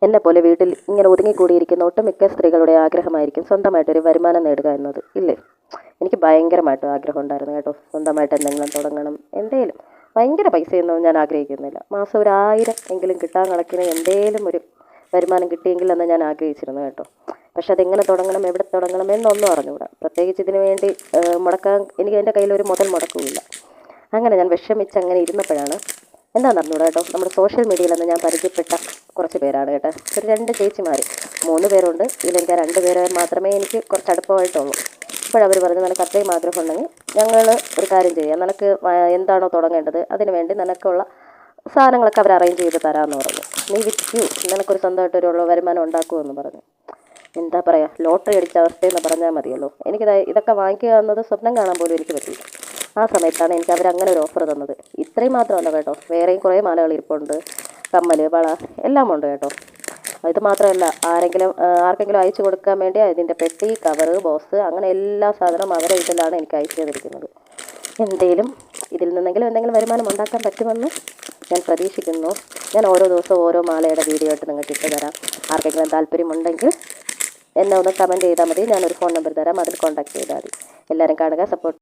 എന്നെപ്പോലെ വീട്ടിൽ ഇങ്ങനെ ഒതുങ്ങിക്കൂടിയിരിക്കുന്ന ഒട്ടുമിക്ക സ്ത്രീകളുടെ ആഗ്രഹമായിരിക്കും സ്വന്തമായിട്ടൊരു വരുമാനം നേടുക എന്നത്, ഇല്ലേ? എനിക്ക് ഭയങ്കരമായിട്ടും ആഗ്രഹം ഉണ്ടായിരുന്നു കേട്ടോ, സ്വന്തമായിട്ട് എന്തെങ്കിലും തുടങ്ങണം. എന്തേലും ഭയങ്കര പൈസയൊന്നും ഞാൻ ആഗ്രഹിക്കുന്നില്ല. മാസം ഒരു 1000 എങ്കിലും കിട്ടാൻ കണക്കിന് എന്തേലും ഒരു വരുമാനം കിട്ടിയെങ്കിൽ എന്ന് ഞാൻ ആഗ്രഹിച്ചിരുന്നു കേട്ടോ. പക്ഷെ അതെങ്ങനെ തുടങ്ങണം, എവിടെ തുടങ്ങണം എന്നൊന്നും അറിഞ്ഞുകൂടാ. പ്രത്യേകിച്ച് ഇതിനു വേണ്ടി മുടക്കാൻ എനിക്ക് എൻ്റെ കയ്യിൽ ഒരു മുതൽ മുടക്കുമില്ല. അങ്ങനെ ഞാൻ വിഷമിച്ച് അങ്ങനെ ഇരുന്നപ്പോഴാണ് എന്താണെന്ന് അറിഞ്ഞൂടാ കേട്ടോ, നമ്മുടെ സോഷ്യൽ മീഡിയയിലെന്ന് ഞാൻ പരിചയപ്പെട്ട കുറച്ച് പേരാണ് കേട്ടോ. ഒരു 2 ചേച്ചിമാർ, 3 പേരുണ്ട്. ഇതിലെനിക്ക് 2 പേരെ മാത്രമേ എനിക്ക് കുറച്ച് അടുപ്പമായിട്ടുള്ളൂ. അപ്പോഴവർ പറഞ്ഞു, നിനക്ക് അത്രയും ആഗ്രഹം ഉണ്ടെങ്കിൽ ഞങ്ങൾ ഒരു കാര്യം ചെയ്യാം, നിനക്ക് എന്താണോ തുടങ്ങേണ്ടത് അതിന് വേണ്ടി നിനക്കുള്ള സാധനങ്ങളൊക്കെ അവർ അറേഞ്ച് ചെയ്ത് തരാമെന്ന് പറഞ്ഞു. നീ വിൽക്കൂ, നിനക്കൊരു സ്വന്തമായിട്ടൊരു വരുമാനം ഉണ്ടാക്കുമെന്ന് പറഞ്ഞു. എന്താ പറയുക, ലോട്ടറി അടിച്ച അവസ്ഥയെന്ന് പറഞ്ഞാൽ മതിയല്ലോ. എനിക്കിത് ഇതൊക്കെ വാങ്ങിക്കുക എന്നത് സ്വപ്നം കാണാൻ പോലും എനിക്ക് പറ്റില്ല. ആ സമയത്താണ് എനിക്ക് അവരങ്ങനെ ഒരു ഓഫർ തന്നത്. ഇത്രയും മാത്രമല്ല കേട്ടോ, വേറെയും കുറേ മാലകൾ ഇരിപ്പുണ്ട്, കമ്മൽ, വള എല്ലാം ഉണ്ട് കേട്ടോ. ഇത് മാത്രമല്ല, ആർക്കെങ്കിലും അയച്ചു കൊടുക്കാൻ വേണ്ടി അതിൻ്റെ പെട്ടി, കവറ്, ബോക്സ്, അങ്ങനെ എല്ലാ സാധനവും അവരെ ഇതിലാണ് എനിക്ക് അയച്ചു തന്നിരിക്കുന്നത്. ഇതിൽ നിന്നെങ്കിലും എന്തെങ്കിലും വരുമാനം ഉണ്ടാക്കാൻ പറ്റുമെന്ന് ഞാൻ പ്രതീക്ഷിക്കുന്നു. ഞാൻ ഓരോ ദിവസവും ഓരോ മാലയുടെ വീഡിയോ ആയിട്ട് നിങ്ങൾക്ക് ഇട്ട് തരാം. ആർക്കെങ്കിലും താല്പര്യമുണ്ടെങ്കിൽ എന്നെ ഒന്ന് കമൻറ്റ് ചെയ്താൽ മതി. ഞാനൊരു ഫോൺ നമ്പർ തരാം, അതിൽ കോൺടാക്ട് ചെയ്താൽ മതി. എല്ലാവരും കാണുക, സപ്പോർട്ട്